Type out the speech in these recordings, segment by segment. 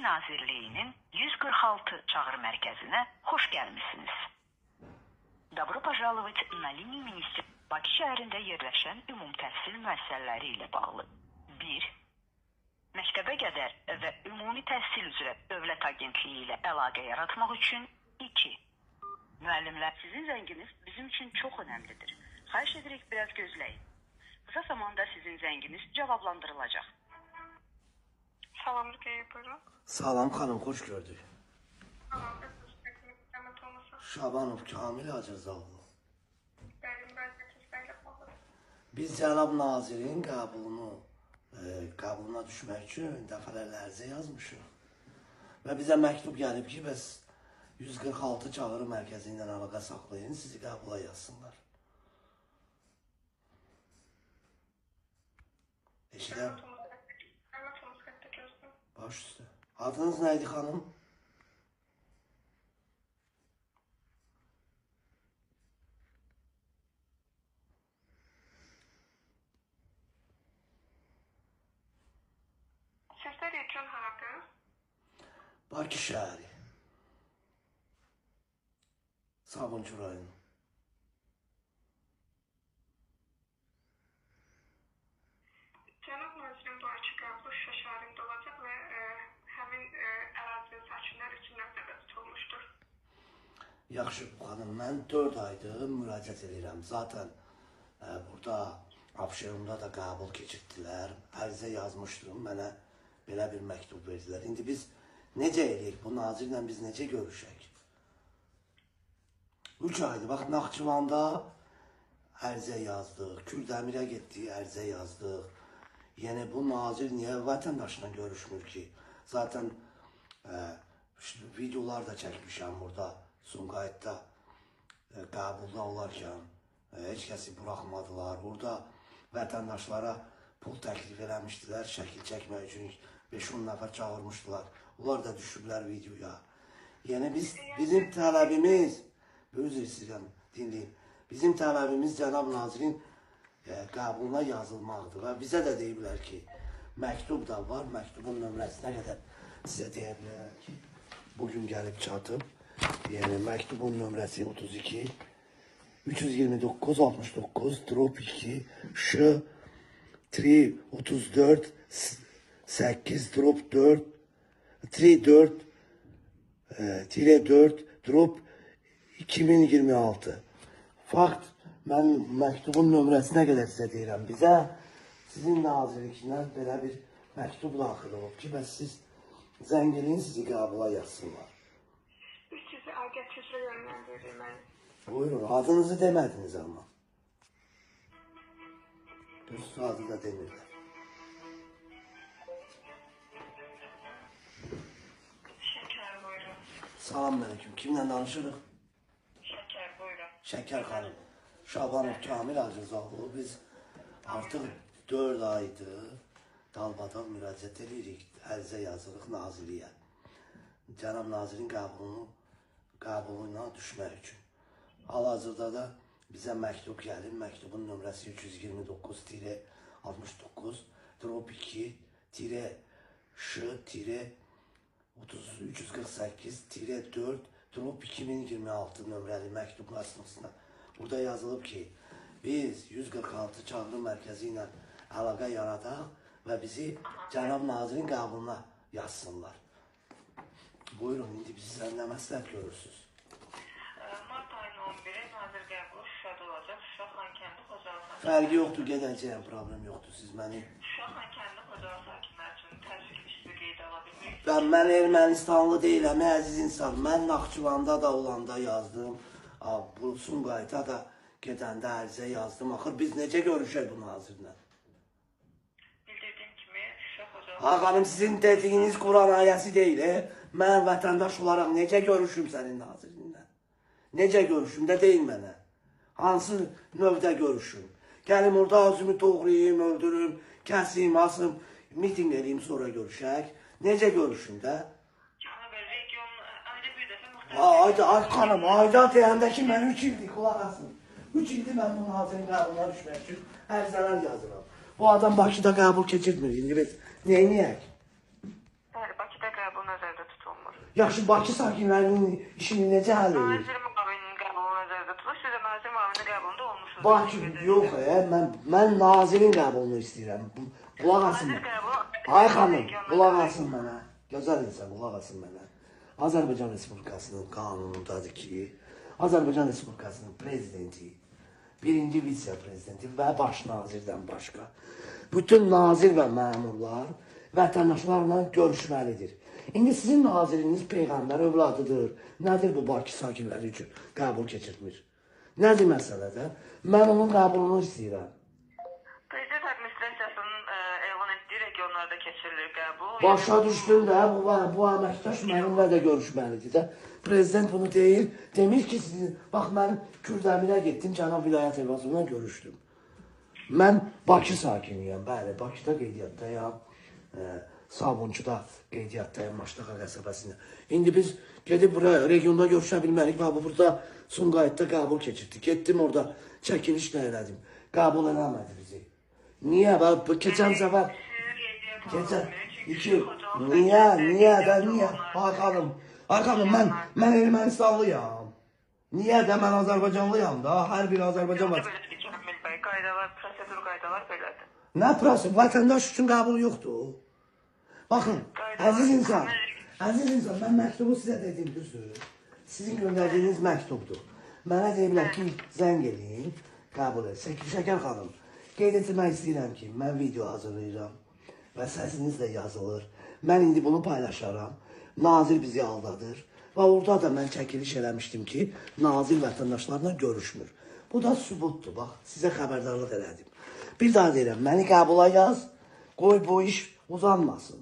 Nazirliyinin 146 çağrı mərkəzinə xoş gəlmişsiniz. Добро пожаловать на линии министр Bakı şəhərində yerləşən ümumi təhsil müəssisələri ilə bağlı. 1. Məktəbə qədər və ümumi təhsil üzrə dövlət agentliyi ilə əlaqə yaratmaq üçün 2. Müəllimlər, sizin zənginiz bizim üçün çox önəmlidir. Xahiş edirik biraz gözləyin. Kısa zamanda sizin zənginiz cavablandırılacaq. Salam Rukiye, buyurun. Salam xanım, xoş gördük. Salam, Zəhmət olmasa. Şabanov Kamil Acızaoğlu. Bəli, bəli, sizlərlə bağlı. Biz cənab nazirin qəbuluna düşmək üçün dəfələrlə yazmışıq. Və bizə məktub gəlib ki, bəs 146 çağrı mərkəzi ilə əlaqə saxlayın, sizi qəbula yazsınlar. Eşidən? Zəhmət olmasa qətdə gözlüm. Baş üstə. Adınız neydi xanım? Sizlər üçün haradır? Bakı şəhəri. Sabunçu rayonu. Cənab nazirin bu açıq qəbulu Şuşa şəhərində olacaq və həmin ərazinin sakinləri üçün nəzərdə tutulmuşdur. Yaxşı xanım, mən 4 aydır müraciət edirəm. Zaten burada Abşeronda da qəbul keçirdilər. Ərizə yazmışdım, mənə belə bir məktub verdilər. İndi biz necə eləyik? Bu nazirlə biz necə görüşək? 3 aydır, bax Naxçıvanda ərizə yazdıq, Kürdəmirə getdik, ərizə yazdıq. Yəni bu nazir niyə vətəndaşla görüşmür ki? Zaten videolar da çəkmişəm burada, Sumqayıtda qəbulda olarkən heç kəsi buraxmadılar. Burada vətəndaşlara pul təklif eləmişdilər, şəkil çəkmək üçün 5-10 nəfər çağırmışdılar. Onlar da düşüblər videoya. Yəni bizim tələbimiz, özür istəyirəm, dinləyin. Bizim tələbimiz cənab nazirin qəbuluna yazılmaqdır və bizə də deyiblər ki, məktub da var, məktubun nömrəsinə qədər sizə deyə bilərəm ki, bugün gəlib çatıb. Yəni məktubun nömrəsi 32 329 69 2 Ş 3 34 8 4 4 4 2026. Fakt, mən məktubun nömrəsinə qədər sizə deyirəm. Bizə sizin nazirlikindən belə bir məktub daxil olub ki, bəs siz zəng eləyin, sizi qəbula yazsınlar. Biz sizi aidiyyət üzrə yönləndiririk mən. Buyurun, adınızı demədiniz amma. Düz adı da demirlər. Şəkər, buyurun. Salam aleyküm, kimlə danışırıq? Şəkər, buyurun. Şəkər xanım, Şabanov Kamil Acızaoğlu. Biz artıq 4 aydır dalbadal müraciət edirik, ərizə yazırıq nazirliyə. Cənab nazirin qəbuluna düşmək üçün. Hal-hazırda da bizə məktub gəlir. Məktubun nömrəsi 329-69 2 Ş 348 4 2026 nömrəli məktub əsnasında burada yazılıb ki, biz 146 çağrı mərkəzi ilə əlaqə yaradaq və bizi cənab nazirin qəbuluna yazsınlar. Buyurun, indi biz sizə nə məsləhət görürsünüz? Mart ayının 11-i nazir qəbulu Şuşada olacaq. Şuşa Xankəndi Xocalı sakinləri. Fərqi yoxdur, gedəcəyəm, problem yoxdur. Siz məni... Şuşa Xankəndi Xocalı sakinləri üçün təşkil işini qeydə ala bilmirik. Mən Ermənistanlı deyiləm, əziz insan. Mən Naxçıvanda da olanda yazdım. Bu Sumqayıta da gedəndə ərizə yazdım. Axır biz necə görüşək bu nazirlə? Bildirdiyim kimi Şuşa Xocalı... Xanım, sizin dediyiniz Quran ayəsi deyil. Mən vətəndaş olaraq necə görüşüm sənin nazirinlə? Necə görüşüm də deyil mənə. Hansı növdə görüşüm? Gəlim orada özümü doğrayayım, öldürüm, kəsim, asım, miting edeyim, sonra görüşək. Necə görüşüm də? Cənab region ayda bir dəfə müxtəlif... Ay xanım, ayda deyəndə ki, mən 3 ildir, qulaq asın. 3 ildir mən bu nazirin qəbuluna düşmək üçün ərizələr yazıram. Bu adam Bakıda qəbul keçirmir, indi biz neyniyək? Bəli, Bakıda qəbul Yaxşı, Bakı sakinlərinin işini necə həll edir? Nazir müavinin qəbulu nəzərdə tutulur. Siz də nazir müavinin qəbulunda olmuşsunuz. Bakı, yox, mən nazirin qəbulunu istəyirəm. Qulaq asın Nazir mənə. qəbulu. Ay xanım, qulaq asın mənə. Gözəl insan, qulaq asın mənə. Azərbaycan Respublikasının qanunundadır ki, Azərbaycan Respublikasının prezidenti, birinci vitse-prezidenti və baş nazirdən başqa bütün nazir və məmurlar vətəndaşlarla görüşməlidir. İndi sizin naziriniz Peyğəmbər övladıdır. Nədir bu Bakı sakinləri üçün qəbul keçirmir? Nədir məsələdə? Mən onun qəbulunu istəyirəm. Prezident administrasiyasının elan etdiyi regionlarda keçirilir qəbul. Başa düşdüm də, bu əməkdaş mənimlə də görüşməlidir də. Prezident bunu deyir, demir ki, sizin, bax mən Kürdəmirə getdim, Cənab Vilayət Evazımla görüşdüm. Mən Bakı sakiniyəm, bəli, Bakıda qeydiyyatdayam, Sabunçuda qeydiyyatdayam, Maştaqa qəsəbəsində. İndi biz gedib buraya, regionda görüşə bilmərik və burada Sumqayıtda qəbul keçirdik. Getdim orada çəkilişlə elədim, qəbul eləmədi bizi. Niyə? Keçən səfər, niyə? Ay xanım, mən Ermənistanlıyam. Niyə də mən Azərbaycanlıyam da, hər bir Azərbaycan var. Qaydalar, prosedur qaydalar belədir. Nə prosedur? Vətəndaş üçün qəbul yoxdur. Baxın, əziz insan, mən məktubu sizə dedim, düzdür. Sizin göndərdiyiniz məktubdur. Mənə deyiblər ki, zəng edin, qəbul et. Şəkər xanım, qeyd etmək istəyirəm ki, mən video hazırlayıram və səsiniz də yazılır. Mən indi bunu paylaşaram. Nazir bizi aldadır. Və orada da mən çəkiliş eləmişdim ki, nazir vətəndaşlarla görüşmür. Bu da sübutdur, bax, sizə xəbərdarlıq elədim. Bir daha deyirəm, məni qəbula yaz, qoy bu iş uzanmasın.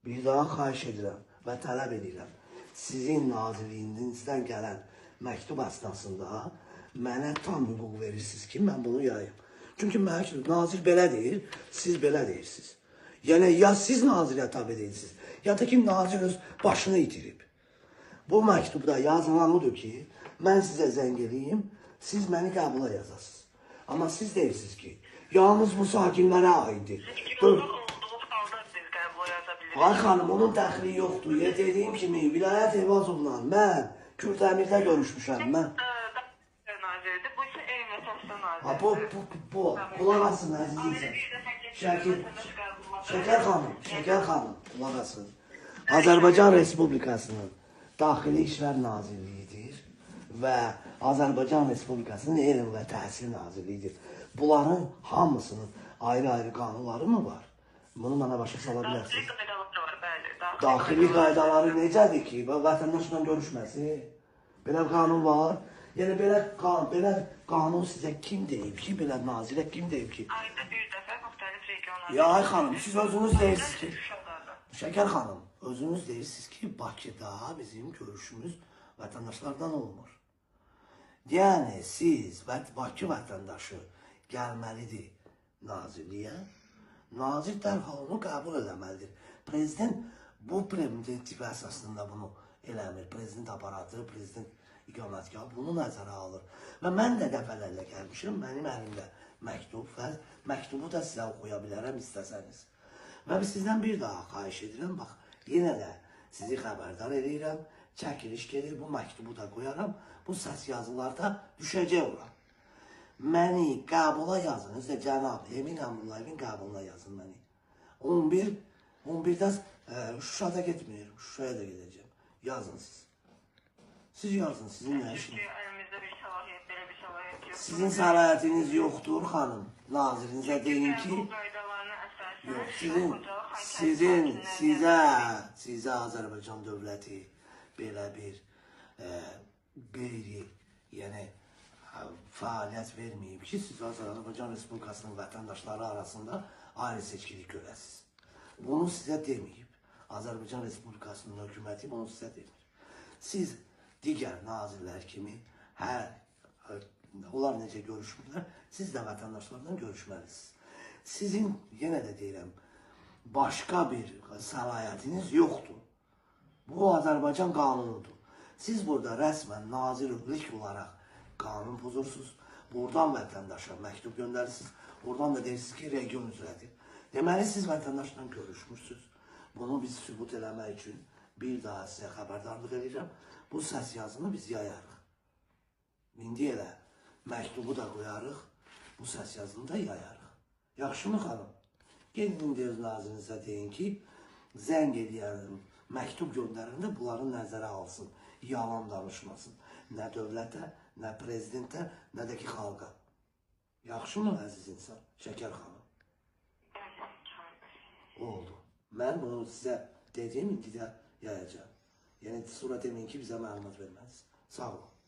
Bir daha xahiş edirəm və tələb edirəm. Sizin nazirliyinizdən gələn məktub əsnasında mənə tam hüquq verirsiniz ki, mən bunu yayım. Çünki nazir belə deyir, siz belə deyirsiniz. Yəni, ya siz nazirə tabi deyirsiniz, ya da ki, nazir öz başını itirib. Bu məktubda yazılan odur ki, mən sizə zəng edeyim, siz məni qəbula yazasınız. Amma siz deyirsiniz ki, yalnız bu sakinlərə aiddir. Ay xanım, onun dəxli yoxdur. Dediyim kimi, Vilayət Evazovla mən Kürdəmirdə görüşmüşəm. Nazirdir, bu isə elm və təhsil naziridir. Qulaq asın, əziz insan. Şəkər xanım, qulaq asın. Azərbaycan Respublikasının Daxili İşlər Nazirliyidir və Azərbaycan Respublikasının Elm və Təhsil Nazirliyidir. Bunların hamısının ayrı-ayrı qanunları mı var? Bunu mənə başa sala bilərsiniz. Daxili qaydaları necədir ki, vətəndaşla görüşməsi? Belə qanun var. Yəni, belə qanun sizə kim deyib ki, belə nazirə kim deyib ki? Ayda bir dəfə müxtəlif regionlarda. Ya, ay xanım, siz özünüz deyirsiniz ki, Şəkər xanım, özünüz deyirsiniz ki, Bakıda bizim görüşümüz vətəndaşlardan olmur. Yəni, siz Bakı vətəndaşı gəlməlidir nazirliyə, nazir dərhal onu qəbul eləməlidir. Prezident bu preventiv əsasında bunu eləmir. Prezident aparatı, prezident iqamətgahı bunu nəzərə alır. Və mən də dəfələrlə gəlmişim, mənim əlimdə məktub və məktubu da sizə oxuya bilərəm istəsəniz. Və sizdən bir daha xahiş edirəm, bax, yenə də sizi xəbərdar edirəm, çəkiliş gedir, bu məktubu da qoyaram, bu səs yazılarda düşəcək olar. Məni qəbula yazın, özdə Cənab Emin Əmrullayevin qəbuluna yazın məni. 11-də Şuşada getməyirəm, Şuşaya da gedəcəm. Yazın siz. Siz yazın, sizin nə işiniz? Əlimizdə bir səlahiyyət, belə bir səlahiyyət yoxdur. Sizin səlahiyyətiniz yoxdur, xanım. Nazirinizə deyin ki, sizə Azərbaycan dövləti belə bir qeyri, yəni fəaliyyət verməyib ki, siz Azərbaycan Respublikasının vətəndaşları arasında ayrı seçkilik görəsiniz. Bunu sizə deməyib. Azərbaycan Respublikasının hökuməti bunu sizə demir. Siz digər nazirlər kimi, onlar necə görüşmürlər, siz də vətəndaşlarla görüşməlisiniz. Sizin, yenə də deyirəm, başqa bir səlahiyyətiniz yoxdur. Bu Azərbaycan qanunudur. Siz burada rəsmən nazirlik olaraq qanun pozursunuz, buradan vətəndaşa məktub göndərirsiniz, buradan da deyirsiniz ki, region üzrədir. Deməli, siz vətəndaşla görüşmürsünüz. Bunu biz sübut eləmək üçün bir daha sizə xəbərdarlıq edirəm. Bu səs yazını biz yayarıq. İndi elə məktubu da qoyarıq, bu səs yazını da yayarıq. Yaxşımı xanım? Gedin indi öz nazirinizə deyin ki, zəng edəyənim, məktub göndərəndə bunları nəzərə alsın, yalan danışmasın. Nə dövlətə, nə prezidentə, nə də ki xalqa. Yaxşımı əziz insan, Şəkər xanım? Oldu. Mən bunu sizə dediyim indi də yayacağım. Yəni sonra deməyin ki, bizə məlumat verməlisiniz. Sağ olun.